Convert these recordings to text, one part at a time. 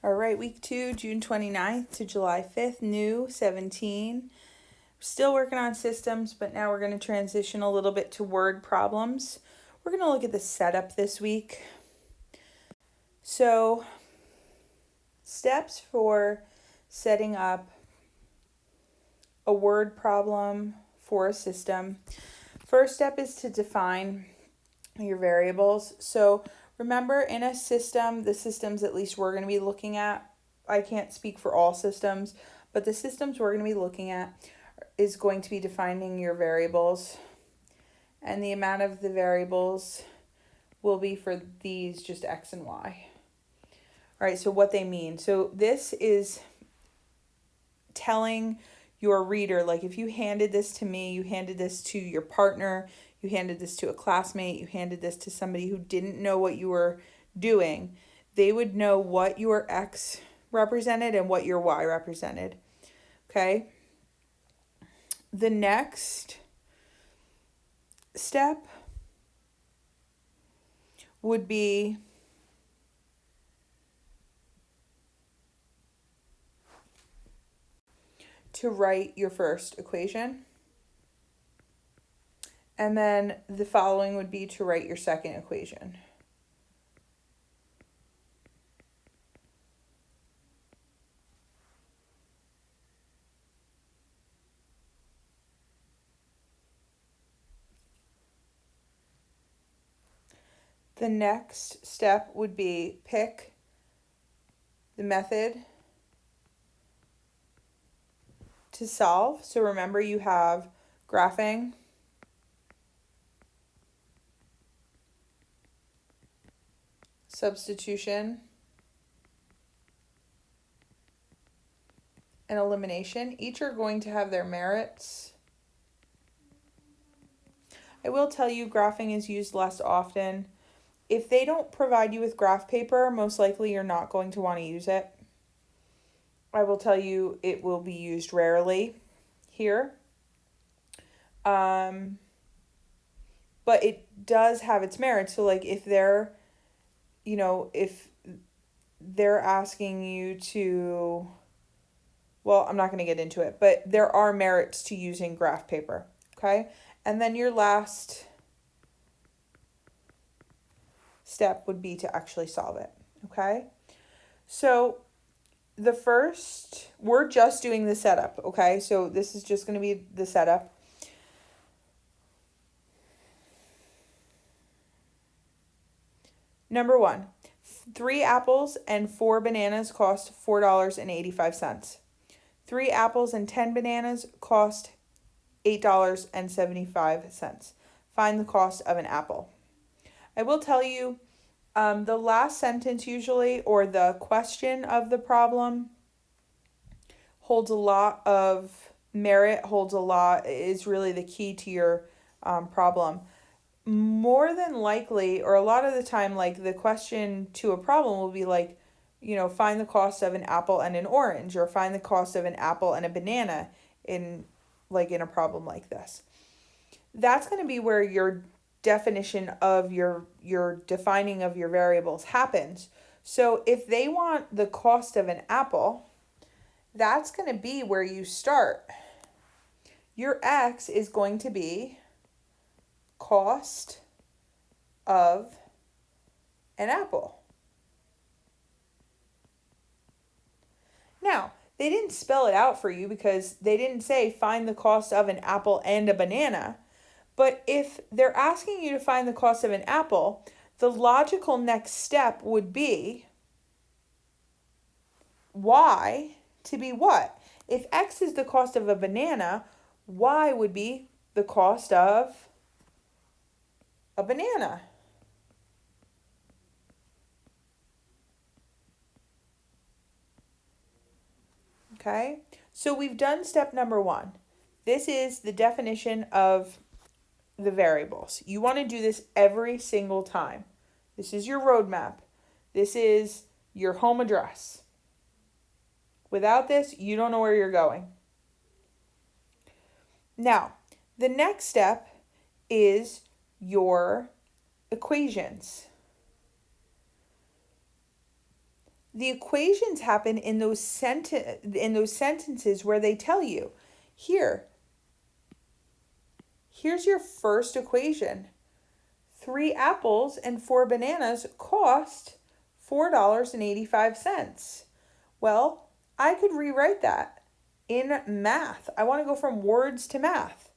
All right, week 2, June 29th to July 5th, new 17. Still working on systems, but now we're going to transition a little bit to word problems. We're going to look at the setup this week. So, steps for setting up a word problem for a system. First step is to define your variables. So, remember, in a system, the systems at least we're going to be looking at, I can't speak for all systems, but the systems we're going to be looking at is going to be defining your variables. And the amount of the variables will be for these just X and Y. All right, so what they mean. So this is telling your reader, like if you handed this to me, you handed this to your partner, you handed this to a classmate, you handed this to somebody who didn't know what you were doing, they would know what your X represented and what your Y represented. Okay? The next step would be to write your first equation. And then the following would be to write your second equation. The next step would be pick the method to solve. So remember, you have graphing, substitution, and elimination. Each are going to have their merits. I will tell you, graphing is used less often. If they don't provide you with graph paper, most likely you're not going to want to use it. I will tell you it will be used rarely here. But it does have its merits. So like if they're asking you to, well, I'm not going to get into it, but there are merits to using graph paper, okay? And then your last step would be to actually solve it, okay? So we're just doing the setup, okay? So this is just going to be the setup. Number 1, 3 apples and 4 bananas cost $4.85. 3 apples and 10 bananas cost $8.75. Find the cost of an apple. I will tell you, the last sentence usually, or the question of the problem, holds a lot of merit, is really the key to your problem. More than likely, or a lot of the time, like the question to a problem will be like, find the cost of an apple and an orange, or find the cost of an apple and a banana in a problem like this. That's going to be where your definition of your defining of your variables happens. So if they want the cost of an apple, that's going to be where you start. Your X is going to be cost of an apple. Now, they didn't spell it out for you because they didn't say find the cost of an apple and a banana. But if they're asking you to find the cost of an apple, the logical next step would be Y to be what? If X is the cost of a banana, Y would be the cost of a banana. Okay, so we've done step number 1. This is the definition of the variables. You want to do this every single time. This is your roadmap. This is your home address. Without this, you don't know where you're going. Now, the next step is your equations. The equations happen in those sentences where they tell you, here's your first equation. 3 apples and 4 bananas cost $4.85. Well, I could rewrite that in math. I want to go from words to math.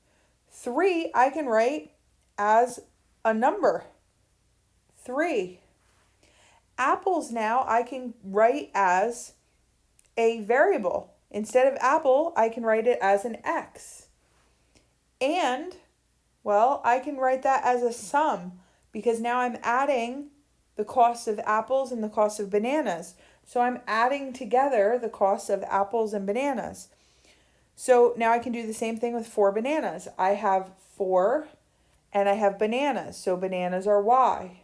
3 I can write as a number. 3. Apples now I can write as a variable. Instead of apple, I can write it as an X. And, well, I can write that as a sum because now I'm adding the cost of apples and the cost of bananas. So I'm adding together the cost of apples and bananas. So now I can do the same thing with 4 bananas. I have 4 and I have bananas. So bananas are Y.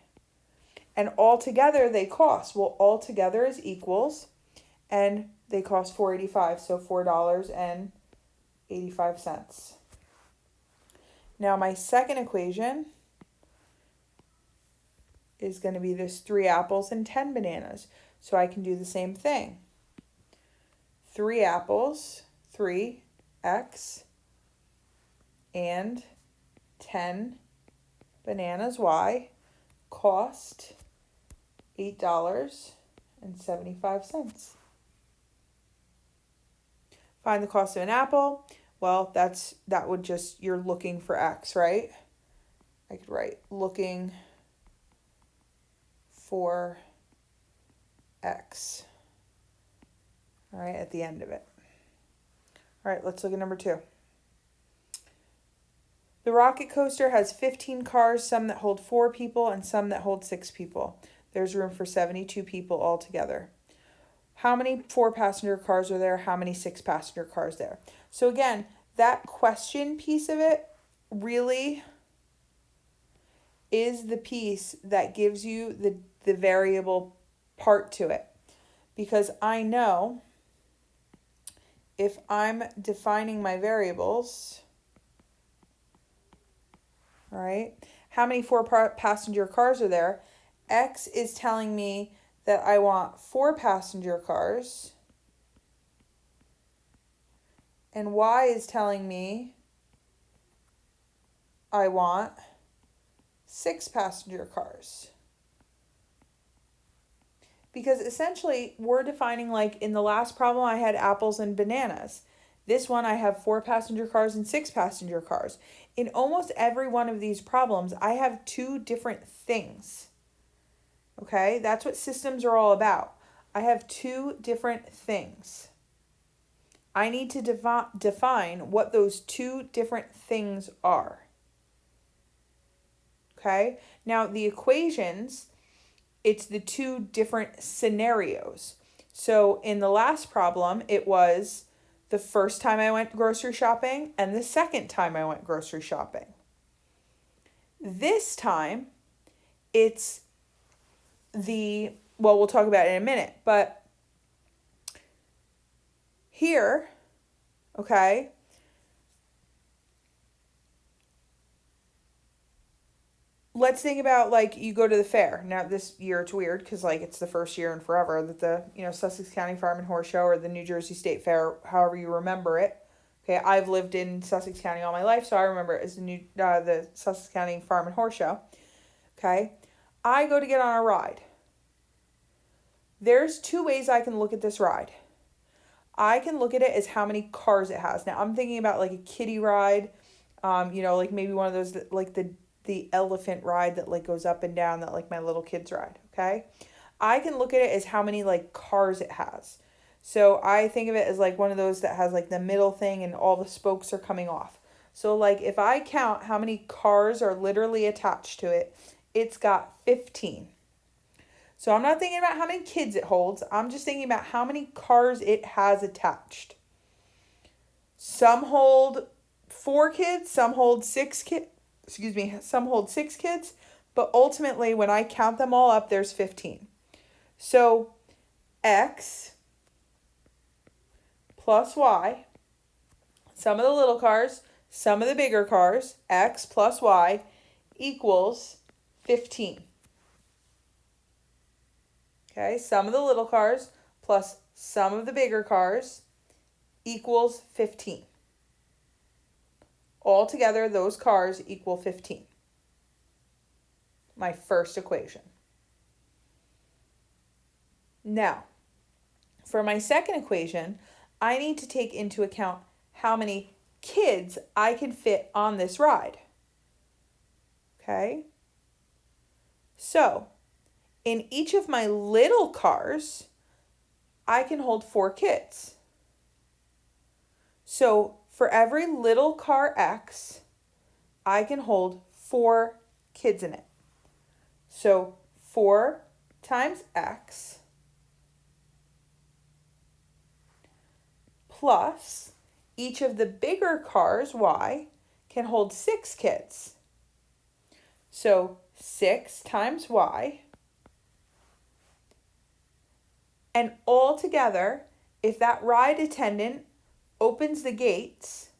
And all together they cost. Well, all together is equals. And they cost $4.85. So $4.85. Now my second equation is going to be this 3 apples and 10 bananas. So I can do the same thing. 3 apples, 3x, and 10 bananas, y, cost $8.75. Find the cost of an apple. Well, that would just, you're looking for x, right? I could write looking for x. All right, at the end of it. All right, let's look at number 2. The rocket coaster has 15 cars, some that hold 4 people and some that hold 6 people. There's room for 72 people altogether. How many 4-passenger cars are there? How many 6-passenger cars there? So again, that question piece of it really is the piece that gives you the variable part to it. Because I know if I'm defining my variables, all right, how many 4-passenger cars are there? X is telling me that I want 4-passenger cars. And Y is telling me I want 6-passenger cars. Because essentially we're defining, like in the last problem I had apples and bananas. This one I have 4-passenger cars and 6-passenger cars. In almost every one of these problems I have 2 different things. Okay, that's what systems are all about. I have 2 different things. I need to define what those 2 different things are. Okay, now the equations, it's the 2 different scenarios. So in the last problem, it was the first time I went grocery shopping and the second time I went grocery shopping. This time, it's well, we'll talk about it in a minute, but here, okay, let's think about, like, you go to the fair. Now this year it's weird because, like, it's the first year in forever that the, Sussex County Farm and Horse Show or the New Jersey State Fair, however you remember it. Okay, I've lived in Sussex County all my life, so I remember it as the Sussex County Farm and Horse Show. Okay, I go to get on a ride. There's 2 ways I can look at this ride. I can look at it as how many cars it has. Now I'm thinking about like a kiddie ride, like maybe one of those that, like the elephant ride that like goes up and down that like my little kids ride. Okay, I can look at it as how many like cars it has. So I think of it as like one of those that has like the middle thing and all the spokes are coming off. So like if I count how many cars are literally attached to it, it's got 15. So I'm not thinking about how many kids it holds. I'm just thinking about how many cars it has attached. Some hold 4 kids, some hold 6 kids. Some hold 6 kids, but ultimately when I count them all up, there's 15. So X plus Y, some of the little cars, some of the bigger cars, X plus Y equals 15. Okay, sum of the little cars plus sum of the bigger cars equals 15. Altogether, those cars equal 15. My first equation. Now, for my second equation, I need to take into account how many kids I can fit on this ride. Okay? So, in each of my little cars, I can hold 4 kids. So, for every little car X, I can hold 4 kids in it. So, 4 times X plus each of the bigger cars, Y, can hold 6 kids. So 6 times Y. And all together, if that ride attendant opens the gates,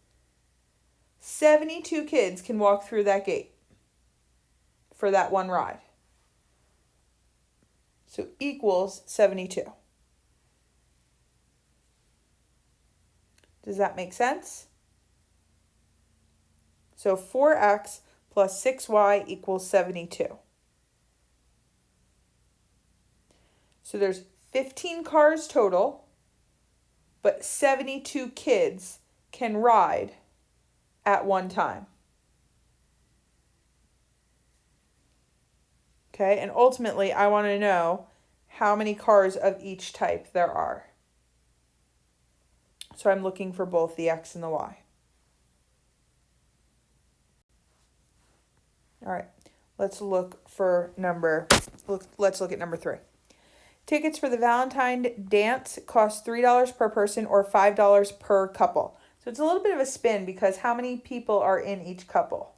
72 kids can walk through that gate for that one ride. So equals 72. Does that make sense? So 4x plus 6y equals 72. So there's 15 cars total, but 72 kids can ride at one time. Okay, and ultimately I want to know how many cars of each type there are. So I'm looking for both the x and the y. All right, let's look at number 3. Tickets for the Valentine dance cost $3 per person or $5 per couple. So it's a little bit of a spin because how many people are in each couple?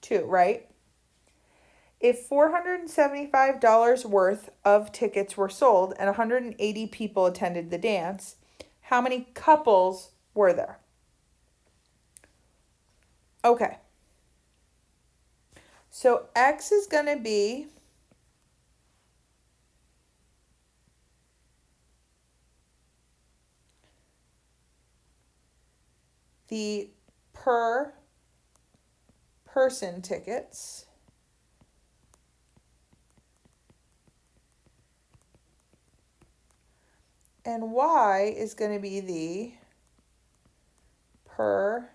2, right? If $475 worth of tickets were sold and 180 people attended the dance, how many couples were there? Okay. So X is going to be the per person tickets. And Y is going to be the per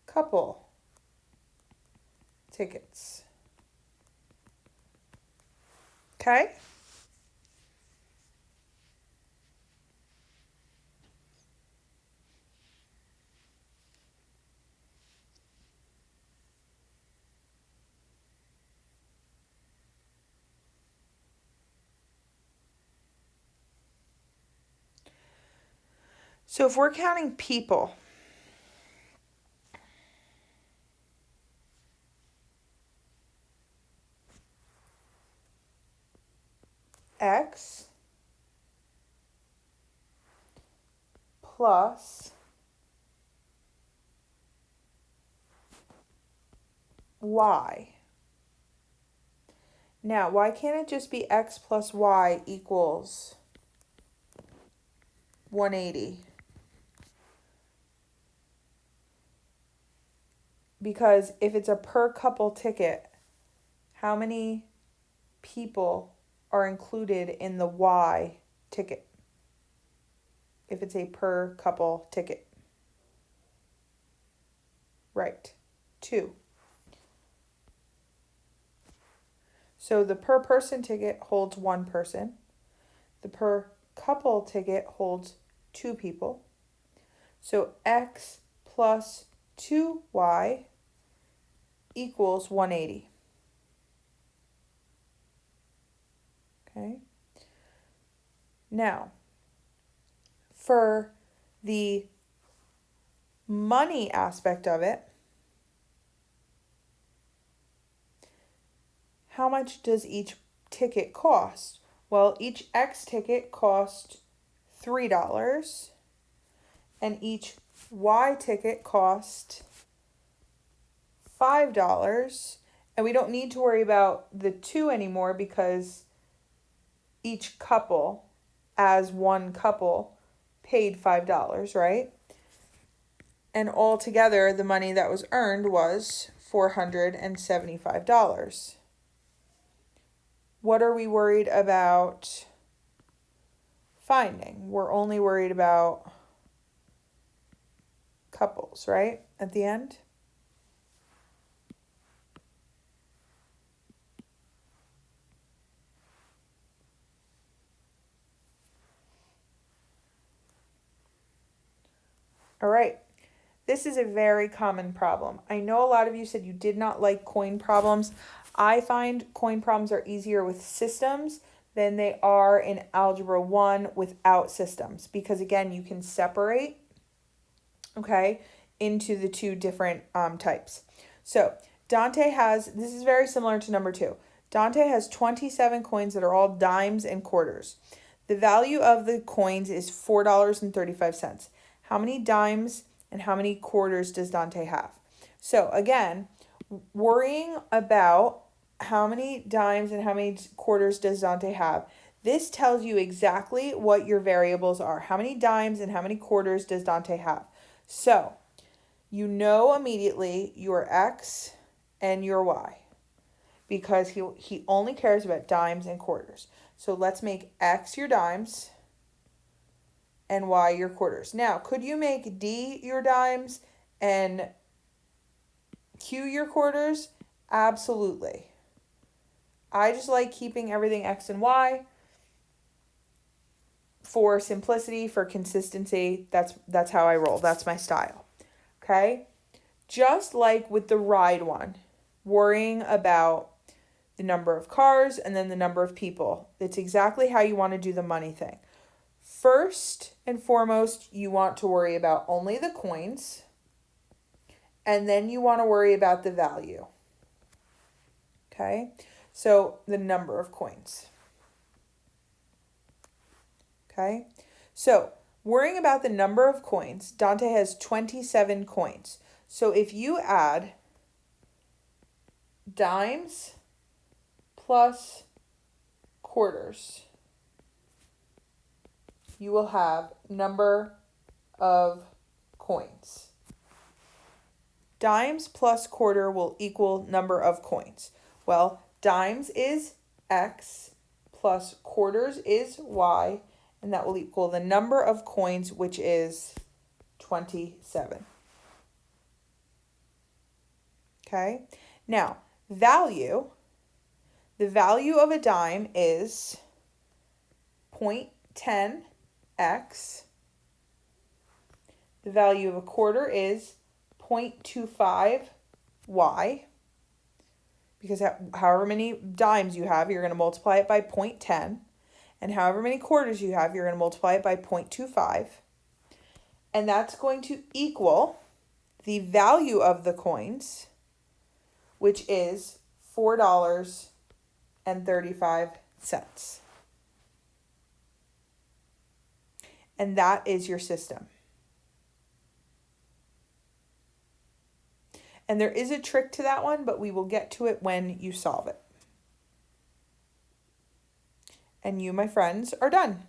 couple tickets. Okay? So if we're counting people, X plus Y. Now, why can't it just be X plus Y equals 180? Because if it's a per couple ticket, how many people are included in the Y ticket? If it's a per couple ticket. Right, 2. So the per person ticket holds 1 person. The per couple ticket holds 2 people. So X plus 2Y equals 180. Okay. Now, for the money aspect of it, how much does each ticket cost? Well, each X ticket cost $3 and each Y ticket cost $5. And we don't need to worry about the 2 anymore because each couple as one couple paid $5, right? And altogether, the money that was earned was $475. What are we worried about finding? We're only worried about couples, right? At the end. All right. This is a very common problem. I know a lot of you said you did not like coin problems. I find coin problems are easier with systems than they are in Algebra 1 without systems, because again, you can separate, okay, into the two different types. So Dante has, this is very similar to number 2. Dante has 27 coins that are all dimes and quarters. The value of the coins is $4.35. How many dimes and how many quarters does Dante have? So again, worrying about how many dimes and how many quarters does Dante have, this tells you exactly what your variables are. How many dimes and how many quarters does Dante have? So you know immediately your X and your Y, because he only cares about dimes and quarters. So let's make X your dimes and Y your quarters. Now, could you make D your dimes and Q your quarters? Absolutely. I just like keeping everything X and Y for simplicity, for consistency. That's how I roll. That's my style. Okay? Just like with the ride one, worrying about the number of cars and then the number of people. It's exactly how you want to do the money thing. First and foremost, you want to worry about only the coins, and then you want to worry about the value. Okay? So the number of coins. Okay? So worrying about the number of coins, Dante has 27 coins. So if you add dimes plus quarters, you will have number of coins. Dimes plus quarter will equal number of coins. Well, dimes is X plus quarters is Y, and that will equal the number of coins, which is 27. Okay? Now, value. The value of a dime is 0.10x. The value of a quarter is 0.25y. Because however many dimes you have, you're going to multiply it by 0.10. And however many quarters you have, you're going to multiply it by 0.25. And that's going to equal the value of the coins, which is $4.35. And that is your system. And there is a trick to that one, but we will get to it when you solve it. And you, my friends, are done.